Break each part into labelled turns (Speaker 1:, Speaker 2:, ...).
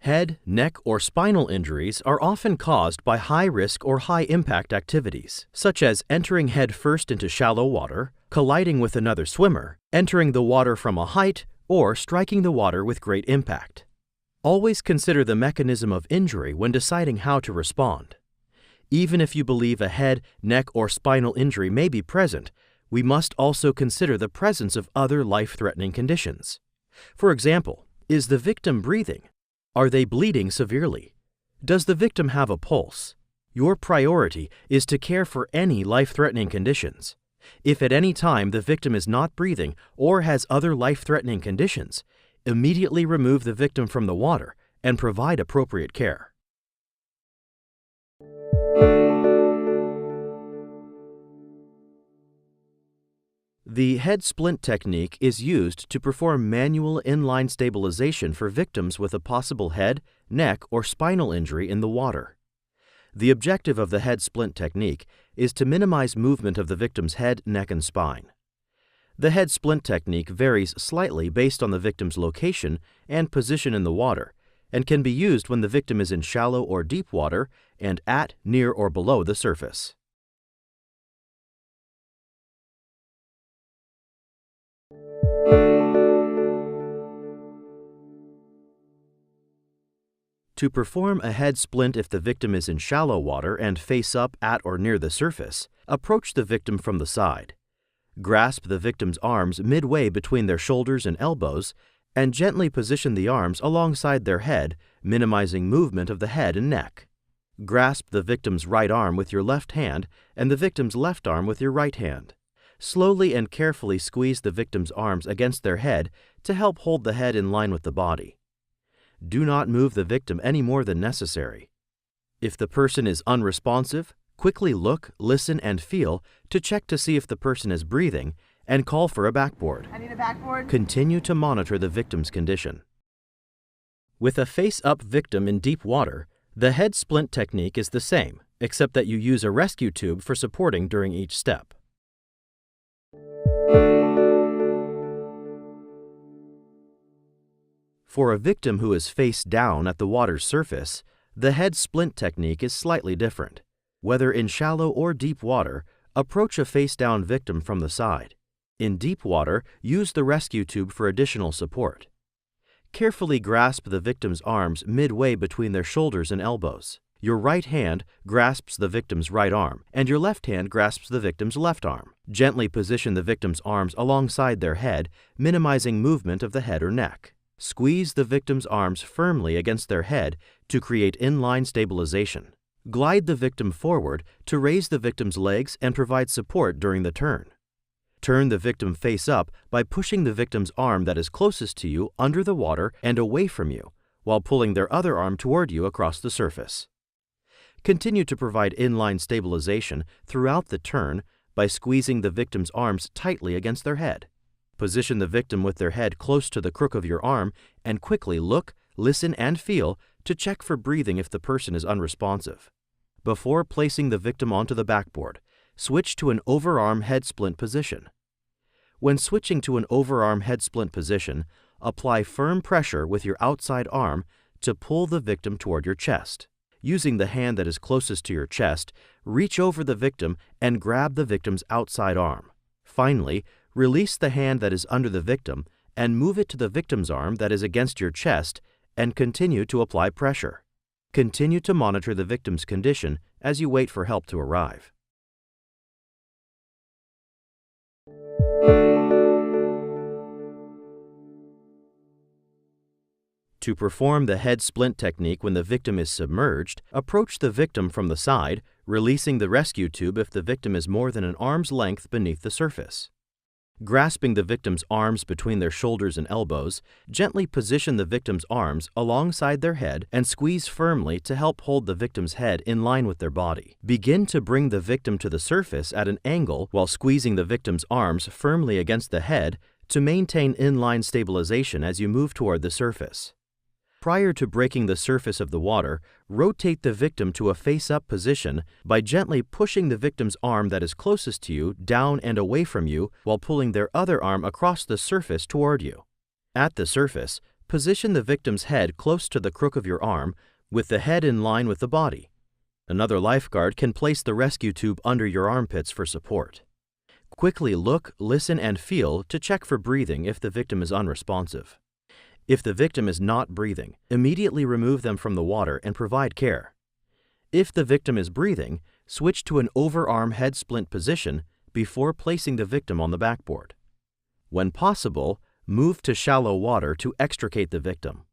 Speaker 1: Head, neck, or spinal injuries are often caused by high-risk or high-impact activities, such as entering head first into shallow water, colliding with another swimmer, entering the water from a height, or striking the water with great impact. Always consider the mechanism of injury when deciding how to respond. Even if you believe a head, neck, or spinal injury may be present, we must also consider the presence of other life-threatening conditions. For example, is the victim breathing? Are they bleeding severely? Does the victim have a pulse? Your priority is to care for any life-threatening conditions. If at any time the victim is not breathing or has other life-threatening conditions, immediately remove the victim from the water and provide appropriate care. The head splint technique is used to perform manual inline stabilization for victims with a possible head, neck, or spinal injury in the water. The objective of the head splint technique is to minimize movement of the victim's head, neck, and spine. The head splint technique varies slightly based on the victim's location and position in the water, and can be used when the victim is in shallow or deep water and at, near, or below the surface. To perform a head splint if the victim is in shallow water and face up at or near the surface, approach the victim from the side. Grasp the victim's arms midway between their shoulders and elbows and gently position the arms alongside their head, minimizing movement of the head and neck. Grasp the victim's right arm with your left hand and the victim's left arm with your right hand. Slowly and carefully squeeze the victim's arms against their head to help hold the head in line with the body. Do not move the victim any more than necessary. If the person is unresponsive, quickly look, listen, and feel to check to see if the person is breathing and call for a backboard.
Speaker 2: I need a backboard.
Speaker 1: Continue to monitor the victim's condition. With a face-up victim in deep water, the head splint technique is the same, except that you use a rescue tube for supporting during each step. For a victim who is face down at the water's surface, the head splint technique is slightly different. Whether in shallow or deep water, approach a face-down victim from the side. In deep water, use the rescue tube for additional support. Carefully grasp the victim's arms midway between their shoulders and elbows. Your right hand grasps the victim's right arm, and your left hand grasps the victim's left arm. Gently position the victim's arms alongside their head, minimizing movement of the head or neck. Squeeze the victim's arms firmly against their head to create inline stabilization. Glide the victim forward to raise the victim's legs and provide support during the turn. Turn the victim face up by pushing the victim's arm that is closest to you under the water and away from you, while pulling their other arm toward you across the surface. Continue to provide inline stabilization throughout the turn by squeezing the victim's arms tightly against their head. Position the victim with their head close to the crook of your arm and quickly look, listen, and feel to check for breathing if the person is unresponsive. Before placing the victim onto the backboard, switch to an overarm head splint position. When switching to an overarm head splint position, apply firm pressure with your outside arm to pull the victim toward your chest. Using the hand that is closest to your chest, reach over the victim and grab the victim's outside arm. Finally, release the hand that is under the victim and move it to the victim's arm that is against your chest and continue to apply pressure. Continue to monitor the victim's condition as you wait for help to arrive. To perform the head splint technique when the victim is submerged, approach the victim from the side, releasing the rescue tube if the victim is more than an arm's length beneath the surface. Grasping the victim's arms between their shoulders and elbows, gently position the victim's arms alongside their head and squeeze firmly to help hold the victim's head in line with their body. Begin to bring the victim to the surface at an angle while squeezing the victim's arms firmly against the head to maintain inline stabilization as you move toward the surface. Prior to breaking the surface of the water, rotate the victim to a face-up position by gently pushing the victim's arm that is closest to you down and away from you while pulling their other arm across the surface toward you. At the surface, position the victim's head close to the crook of your arm with the head in line with the body. Another lifeguard can place the rescue tube under your armpits for support. Quickly look, listen, and feel to check for breathing if the victim is unresponsive. If the victim is not breathing, immediately remove them from the water and provide care. If the victim is breathing, switch to an overarm head splint position before placing the victim on the backboard. When possible, move to shallow water to extricate the victim.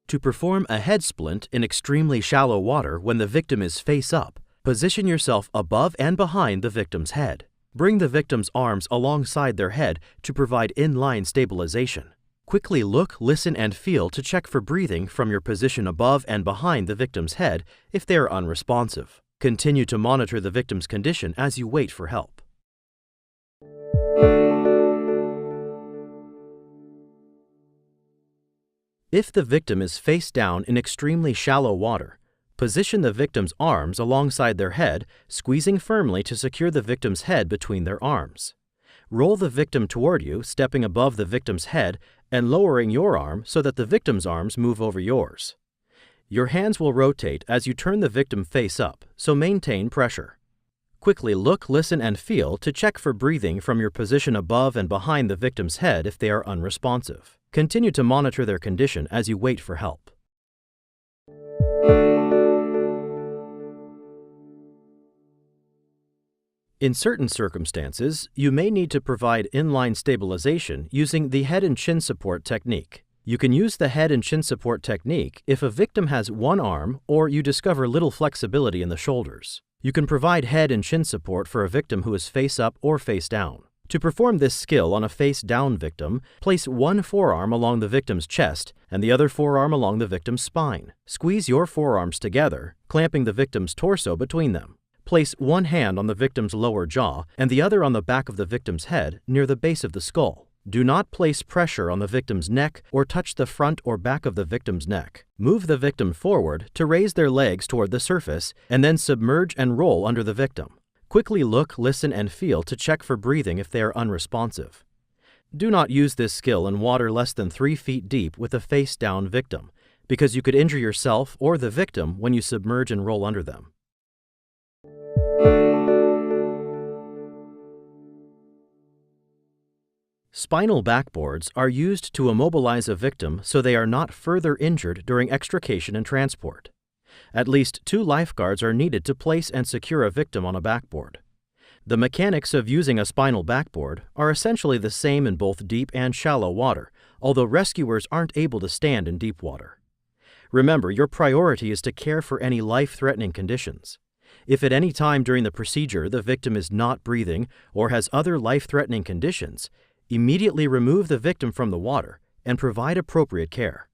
Speaker 1: To perform a head splint in extremely shallow water when the victim is face up, position yourself above and behind the victim's head. Bring the victim's arms alongside their head to provide in-line stabilization. Quickly look, listen, and feel to check for breathing from your position above and behind the victim's head if they are unresponsive. Continue to monitor the victim's condition as you wait for help. If the victim is face down in extremely shallow water, position the victim's arms alongside their head, squeezing firmly to secure the victim's head between their arms. Roll the victim toward you, stepping above the victim's head and lowering your arm so that the victim's arms move over yours. Your hands will rotate as you turn the victim face up, so maintain pressure. Quickly look, listen, and feel to check for breathing from your position above and behind the victim's head if they are unresponsive. Continue to monitor their condition as you wait for help. In certain circumstances, you may need to provide inline stabilization using the head and chin support technique. You can use the head and chin support technique if a victim has one arm or you discover little flexibility in the shoulders. You can provide head and chin support for a victim who is face up or face down. To perform this skill on a face-down victim, place one forearm along the victim's chest and the other forearm along the victim's spine. Squeeze your forearms together, clamping the victim's torso between them. Place one hand on the victim's lower jaw and the other on the back of the victim's head near the base of the skull. Do not place pressure on the victim's neck or touch the front or back of the victim's neck. Move the victim forward to raise their legs toward the surface and then submerge and roll under the victim. Quickly look, listen, and feel to check for breathing if they are unresponsive. Do not use this skill in water less than 3 feet deep with a face-down victim, because you could injure yourself or the victim when you submerge and roll under them. Spinal backboards are used to immobilize a victim so they are not further injured during extrication and transport. At least 2 lifeguards are needed to place and secure a victim on a backboard. The mechanics of using a spinal backboard are essentially the same in both deep and shallow water, although rescuers aren't able to stand in deep water. Remember, your priority is to care for any life-threatening conditions. If at any time during the procedure the victim is not breathing or has other life-threatening conditions, immediately remove the victim from the water and provide appropriate care.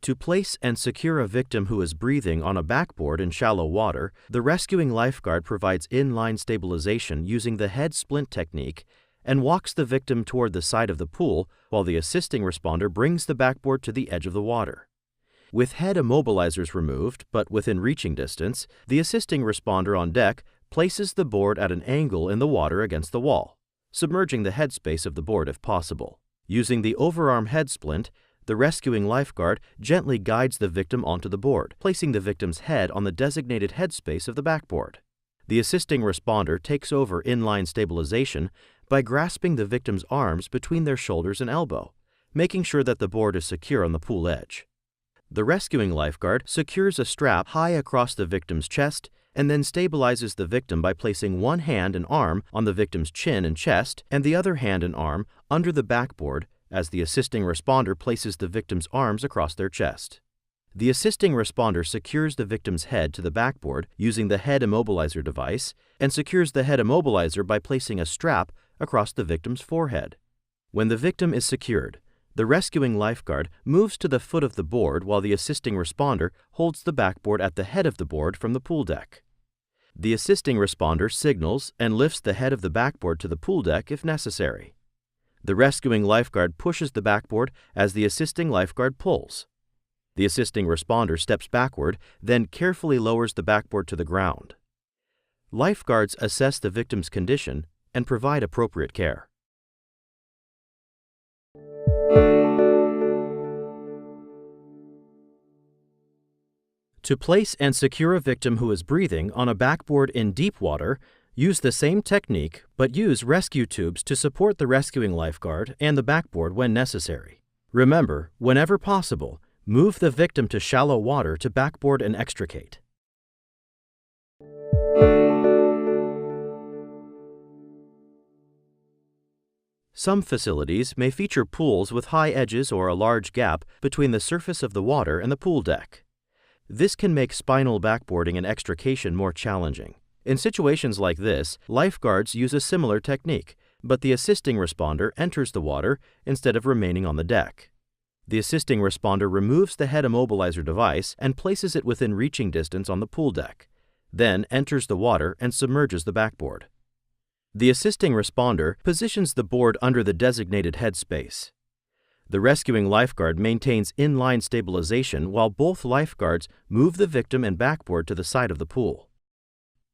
Speaker 1: To place and secure a victim who is breathing on a backboard in shallow water, the rescuing lifeguard provides in-line stabilization using the head splint technique and walks the victim toward the side of the pool while the assisting responder brings the backboard to the edge of the water. With head immobilizers removed, but within reaching distance, the assisting responder on deck places the board at an angle in the water against the wall, submerging the headspace of the board if possible. Using the overarm head splint, the rescuing lifeguard gently guides the victim onto the board, placing the victim's head on the designated headspace of the backboard. The assisting responder takes over inline stabilization by grasping the victim's arms between their shoulders and elbow, making sure that the board is secure on the pool edge. The rescuing lifeguard secures a strap high across the victim's chest and then stabilizes the victim by placing one hand and arm on the victim's chin and chest and the other hand and arm under the backboard as the assisting responder places the victim's arms across their chest. The assisting responder secures the victim's head to the backboard using the head immobilizer device and secures the head immobilizer by placing a strap across the victim's forehead. When the victim is secured, the rescuing lifeguard moves to the foot of the board while the assisting responder holds the backboard at the head of the board from the pool deck. The assisting responder signals and lifts the head of the backboard to the pool deck if necessary. The rescuing lifeguard pushes the backboard as the assisting lifeguard pulls. The assisting responder steps backward, then carefully lowers the backboard to the ground. Lifeguards assess the victim's condition and provide appropriate care. To place and secure a victim who is breathing on a backboard in deep water, use the same technique but use rescue tubes to support the rescuing lifeguard and the backboard when necessary. Remember, whenever possible, move the victim to shallow water to backboard and extricate. Some facilities may feature pools with high edges or a large gap between the surface of the water and the pool deck. This can make spinal backboarding and extrication more challenging. In situations like this, lifeguards use a similar technique, but the assisting responder enters the water instead of remaining on the deck. The assisting responder removes the head immobilizer device and places it within reaching distance on the pool deck, then enters the water and submerges the backboard. The assisting responder positions the board under the designated head space. The rescuing lifeguard maintains inline stabilization while both lifeguards move the victim and backboard to the side of the pool.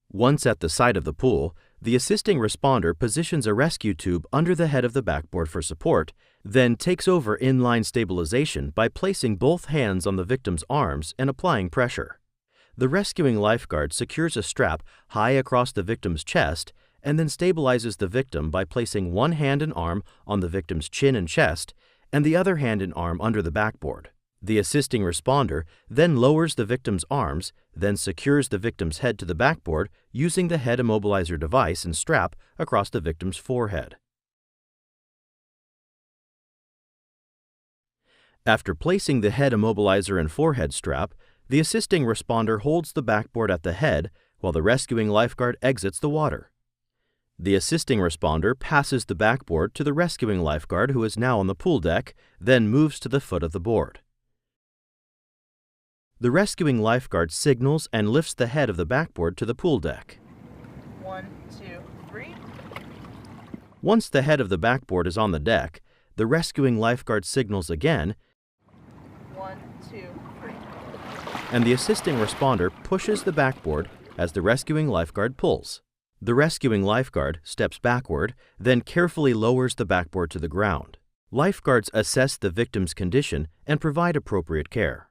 Speaker 1: Once at the side of the pool, the assisting responder positions a rescue tube under the head of the backboard for support, then takes over inline stabilization by placing both hands on the victim's arms and applying pressure. The rescuing lifeguard secures a strap high across the victim's chest and then stabilizes the victim by placing one hand and arm on the victim's chin and chest and the other hand and arm under the backboard. The assisting responder then lowers the victim's arms, then secures the victim's head to the backboard using the head immobilizer device and strap across the victim's forehead. After placing the head immobilizer and forehead strap, the assisting responder holds the backboard at the head while the rescuing lifeguard exits the water. The assisting responder passes the backboard to the rescuing lifeguard who is now on the pool deck, then moves to the foot of the board. The rescuing lifeguard signals and lifts the head of the backboard to the pool deck.
Speaker 2: 1, 2, 3.
Speaker 1: Once the head of the backboard is on the deck, the rescuing lifeguard signals again,
Speaker 2: 1, 2, 3.
Speaker 1: And the assisting responder pushes the backboard as the rescuing lifeguard pulls. The rescuing lifeguard steps backward, then carefully lowers the backboard to the ground. Lifeguards assess the victim's condition and provide appropriate care.